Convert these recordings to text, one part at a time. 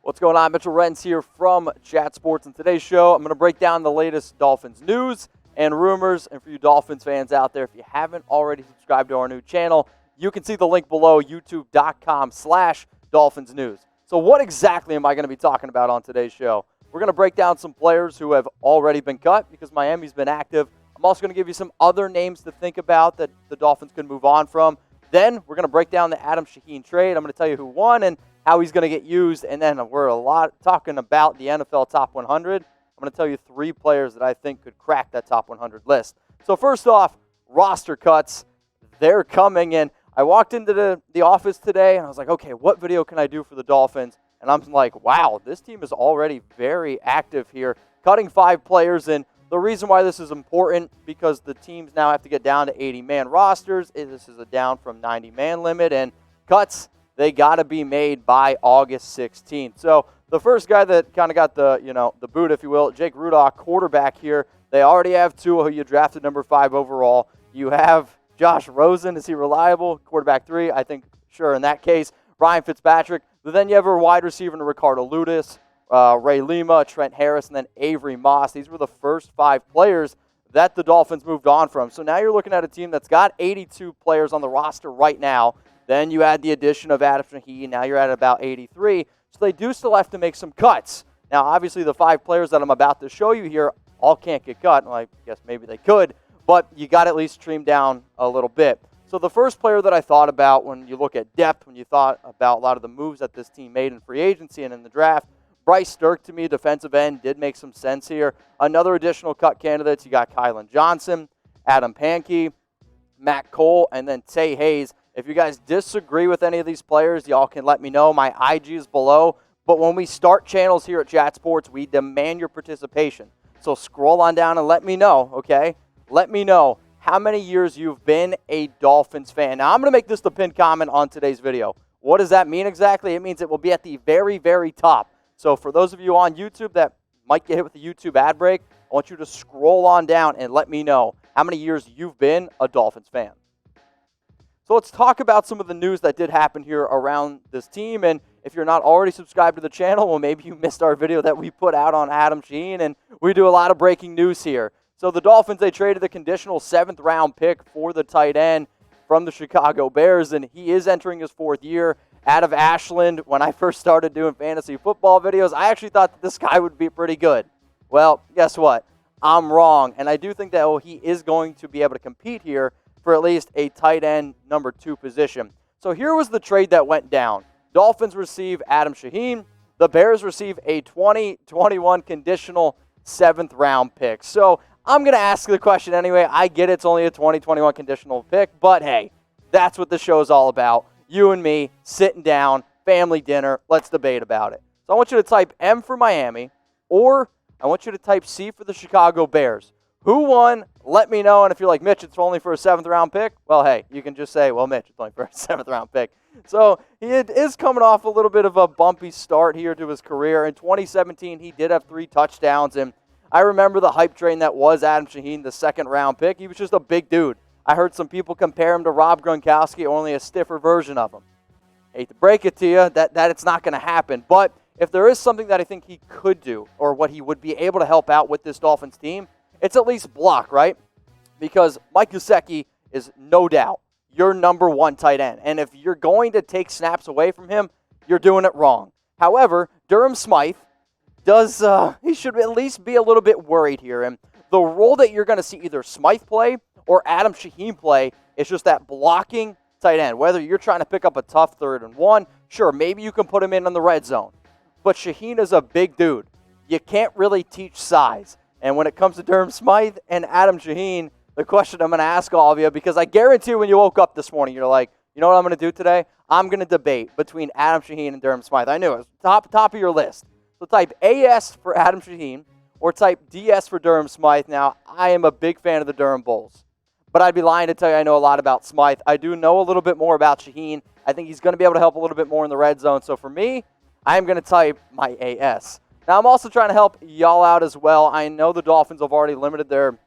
What's going on? Mitchell Renz here from Chat Sports. In today's show, I'm going to break down the latest Dolphins news and rumors. And for you Dolphins fans out there, if you haven't already subscribed to our new channel, you can see the link below, youtube.com/Dolphins News. So what exactly am I going to be talking about on today's show? We're going to break down some players who have already been cut because Miami's been active. I'm also going to give you some other names to think about that the Dolphins could move on from. Then we're going to break down the Adam Shaheen trade. I'm going to tell you who won and how he's going to get used. And then we're talking about the NFL Top 100. I'm going to tell you 3 players that I think could crack that Top 100 list. So first off, roster cuts. They're coming in. I walked into the office today, and I was like, okay, what video can I do for the Dolphins? And I'm like, wow, this team is already very active here, cutting 5 players. And the reason why this is important, because the teams now have to get down to 80-man rosters. This is a down from 90-man limit, and cuts, they got to be made by August 16th. So the first guy that kind of got the boot, if you will, Jake Rudock, quarterback here. They already have Tua, who you drafted number 5 overall. You have Josh Rosen. Is he reliable? Quarterback 3, I think, sure, in that case. Ryan Fitzpatrick. But then you have a wide receiver in Ricardo Louis, Ray Lima, Trent Harris, and then Avery Moss. These were the first 5 players that the Dolphins moved on from. So now you're looking at a team that's got 82 players on the roster right now. Then you add the addition of Adam Shaheen. Now you're at about 83. So they do still have to make some cuts. Now, obviously, the 5 players that I'm about to show you here all can't get cut. Well, I guess maybe they could, but you got to at least trim down a little bit. So the first player that I thought about when you look at depth, when you thought about a lot of the moves that this team made in free agency and in the draft, Bryce Sterk, to me, defensive end, did make some sense here. Another additional cut candidates, you got Kylan Johnson, Adam Pankey, Matt Cole, and then Tay Hayes. If you guys disagree with any of these players, y'all can let me know. My IG is below. But when we start channels here at Chat Sports, we demand your participation. So scroll on down and let me know, okay? Let me know how many years you've been a Dolphins fan. Now, I'm going to make this the pinned comment on today's video. What does that mean exactly? It means it will be at the very, very top. So for those of you on YouTube that might get hit with the YouTube ad break, I want you to scroll on down and let me know how many years you've been a Dolphins fan. So let's talk about some of the news that did happen here around this team. And if you're not already subscribed to the channel, well, maybe you missed our video that we put out on Adam Shaheen, and we do a lot of breaking news here. So the Dolphins, they traded the conditional 7th-round pick for the tight end from the Chicago Bears, and he is entering his 4th year out of Ashland. When I first started doing fantasy football videos, I actually thought that this guy would be pretty good. Well, guess what? I'm wrong, and I do think that he is going to be able to compete here for at least a tight end number 2 position. So here was the trade that went down. Dolphins receive Adam Shaheen. The Bears receive a 2021 conditional 7th-round pick. So I'm going to ask the question anyway. I get it's only a 2021 conditional pick, but hey, that's what the show is all about. You and me sitting down, family dinner, let's debate about it. So I want you to type M for Miami, or I want you to type C for the Chicago Bears. Who won? Let me know. And if you're like, Mitch, it's only for a 7th-round pick, well, hey, you can just say, well, Mitch, it's only for a 7th-round pick. So he is coming off a little bit of a bumpy start here to his career. In 2017, he did have 3 touchdowns, and I remember the hype train that was Adam Shaheen, the 2nd-round pick. He was just a big dude. I heard some people compare him to Rob Gronkowski, only a stiffer version of him. Hate to break it to you, that it's not going to happen. But if there is something that I think he could do, or what he would be able to help out with this Dolphins team, it's at least block, right? Because Mike Gesicki is no doubt your number 1 tight end. And if you're going to take snaps away from him, you're doing it wrong. However, Durham Smythe he should at least be a little bit worried here. And the role that you're going to see either Smythe play or Adam Shaheen play is just that blocking tight end. Whether you're trying to pick up a tough 3rd and 1, sure, maybe you can put him in on the red zone. But Shaheen is a big dude. You can't really teach size. And when it comes to Durham Smythe and Adam Shaheen, the question I'm going to ask all of you, because I guarantee when you woke up this morning, you're like, you know what I'm going to do today? I'm going to debate between Adam Shaheen and Durham Smythe. I knew it was top of your list. So type AS for Adam Shaheen or type DS for Durham Smythe. Now, I am a big fan of the Durham Bulls, but I'd be lying to tell you I know a lot about Smythe. I do know a little bit more about Shaheen. I think he's going to be able to help a little bit more in the red zone. So for me, I'm going to type my AS. Now, I'm also trying to help y'all out as well. I know the Dolphins have already limited their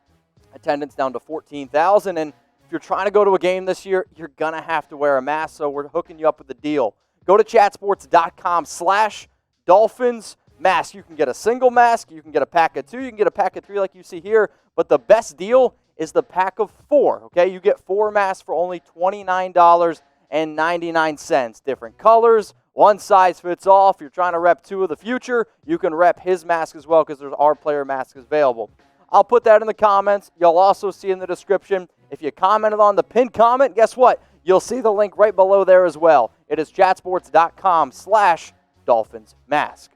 attendance down to 14,000, and if you're trying to go to a game this year, you're going to have to wear a mask, so we're hooking you up with a deal. Go to chatsports.com/Dolphins Dolphins mask. You can get a single mask. You can get a pack of 2. You can get a pack of 3 like you see here. But the best deal is the pack of 4. Okay, you get 4 masks for only $29.99. Different colors. One size fits all. If you're trying to rep 2 of the future, you can rep his mask as well because there's our player masks available. I'll put that in the comments. You'll also see in the description. If you commented on the pinned comment, guess what? You'll see the link right below there as well. It is chatsports.com/Dolphins mask.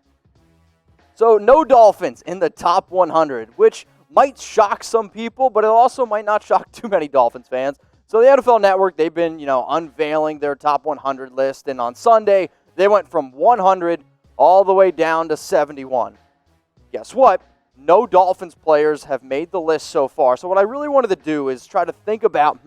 So no Dolphins in the top 100, which might shock some people, but it also might not shock too many Dolphins fans. So the NFL Network, they've been, unveiling their top 100 list, and on Sunday, they went from 100 all the way down to 71. Guess what? No Dolphins players have made the list so far. So what I really wanted to do is try to think about,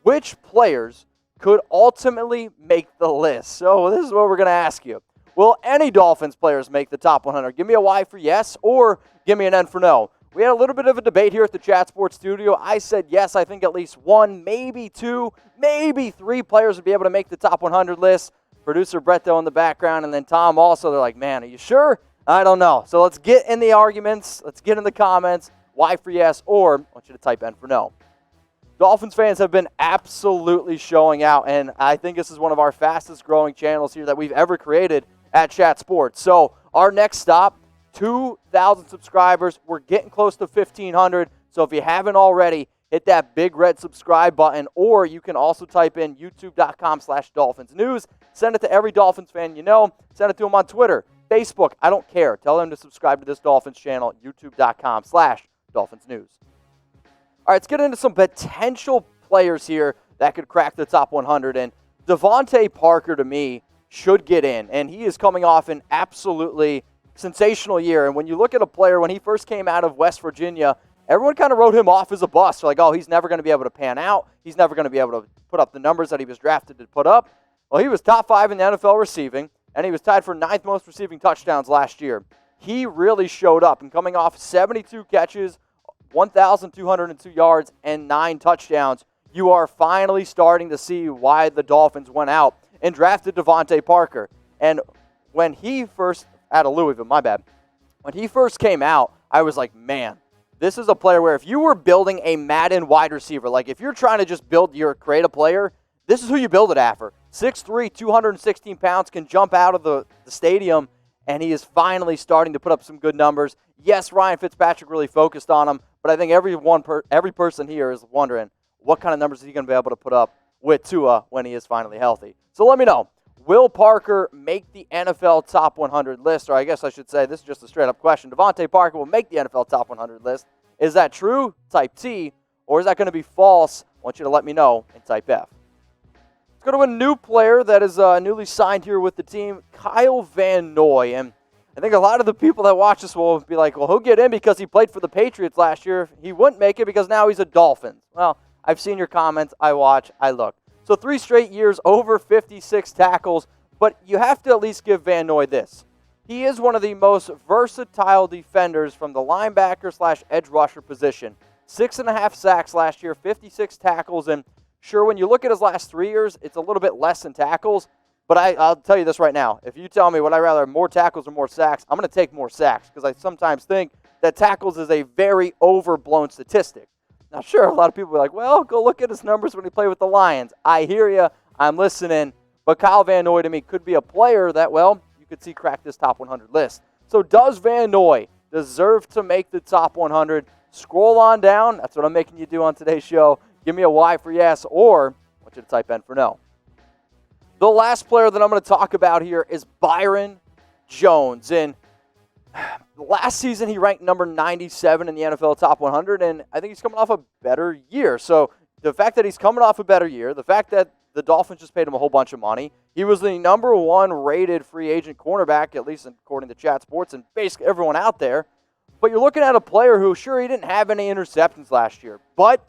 which players could ultimately make the list? So this is what we're going to ask you. Will any Dolphins players make the top 100? Give me a Y for yes, or give me an N for no. We had a little bit of a debate here at the Chat Sports studio. I said yes, I think at least 1, maybe 2, maybe 3 players would be able to make the top 100 list. Producer Brett, though, in the background, and then Tom also. They're like, man, are you sure? I don't know. So let's get in the arguments. Let's get in the comments. Y for yes, or I want you to type N for no. Dolphins fans have been absolutely showing out, and I think this is one of our fastest growing channels here that we've ever created at Chat Sports. So our next stop, 2,000 subscribers. We're getting close to 1,500. So if you haven't already, hit that big red subscribe button, or you can also type in youtube.com/Dolphins News. Send it to every Dolphins fan you know. Send it to them on Twitter, Facebook. I don't care. Tell them to subscribe to this Dolphins channel, youtube.com/Dolphins News. All right, let's get into some potential players here that could crack the top 100. And DeVante Parker, to me, should get in. And he is coming off an absolutely sensational year. And when you look at a player, when he first came out of West Virginia, everyone kind of wrote him off as a bust. They're like, oh, he's never going to be able to pan out. He's never going to be able to put up the numbers that he was drafted to put up. Well, he was top 5 in the NFL receiving, and he was tied for 9th most receiving touchdowns last year. He really showed up, and coming off 72 catches, 1,202 yards, and 9 touchdowns, you are finally starting to see why the Dolphins went out and drafted DeVante Parker. And when he first, out of Louisville, my bad, when he first came out, I was like, man, this is a player where if you were building a Madden wide receiver, like if you're trying to just create a player, this is who you build it after. 6'3", 216 pounds, can jump out of the stadium, and he is finally starting to put up some good numbers. Yes, Ryan Fitzpatrick really focused on him, but I think every person here is wondering what kind of numbers is he going to be able to put up with Tua when he is finally healthy. So let me know. Will Parker make the NFL top 100 list? Or I guess I should say, this is just a straight-up question. DeVante Parker will make the NFL top 100 list. Is that true? Type T. Or is that going to be false? I want you to let me know and type F. Let's go to a new player that is newly signed here with the team, Kyle Van Noy. And I think a lot of the people that watch this will be like, well, he'll get in because he played for the Patriots last year. He wouldn't make it because now he's a Dolphin. Well, I've seen your comments. I watch. I look. So 3 straight years, over 56 tackles, but you have to at least give Van Noy this. He is one of the most versatile defenders from the linebacker/edge rusher position. 6.5 sacks last year, 56 tackles, and sure, when you look at his last 3 years, it's a little bit less than tackles, but I'll tell you this right now. If you tell me would I rather more tackles or more sacks, I'm going to take more sacks because I sometimes think that tackles is a very overblown statistic. Now, sure, a lot of people are like, well, go look at his numbers when he played with the Lions. I hear you. I'm listening. But Kyle Van Noy, to me, could be a player that, well, you could see crack this top 100 list. So does Van Noy deserve to make the top 100? Scroll on down. That's what I'm making you do on today's show. Give me a Y for yes, or I want you to type N for no. The last player that I'm going to talk about here is Byron Jones. And last season, he ranked number 97 in the NFL Top 100, and I think he's coming off a better year. So the fact that he's coming off a better year, the fact that the Dolphins just paid him a whole bunch of money, he was the number 1 rated free agent cornerback, at least according to Chat Sports, and basically everyone out there. But you're looking at a player who, sure, he didn't have any interceptions last year, but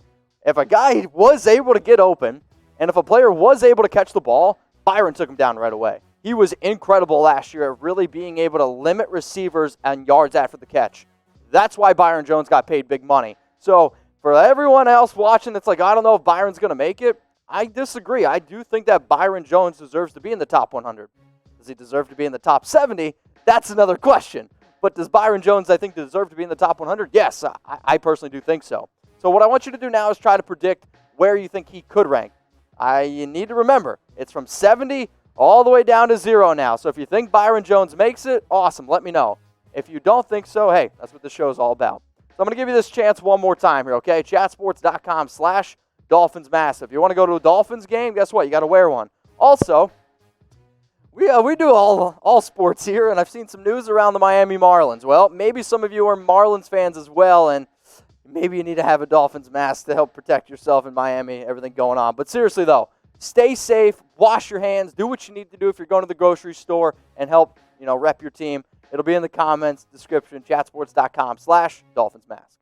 if a guy was able to get open, and if a player was able to catch the ball, Byron took him down right away. He was incredible last year at really being able to limit receivers and yards after the catch. That's why Byron Jones got paid big money. So for everyone else watching that's like, I don't know if Byron's going to make it, I disagree. I do think that Byron Jones deserves to be in the top 100. Does he deserve to be in the top 70? That's another question. But does Byron Jones, I think, deserve to be in the top 100? Yes, I personally do think so. So what I want you to do now is try to predict where you think he could rank. You need to remember, it's from 70 all the way down to 0 now. So if you think Byron Jones makes it, awesome, let me know. If you don't think so, hey, that's what this show is all about. So I'm going to give you this chance one more time here, okay? Chatsports.com/DolphinsMassive. If you want to go to a Dolphins game, guess what? You got to wear one. Also, we do all sports here, and I've seen some news around the Miami Marlins. Well, maybe some of you are Marlins fans as well, and maybe you need to have a Dolphins mask to help protect yourself in Miami, everything going on. But seriously, though, stay safe, wash your hands, do what you need to do if you're going to the grocery store, and help, rep your team. It'll be in the comments, description, chatsports.com/DolphinsMask.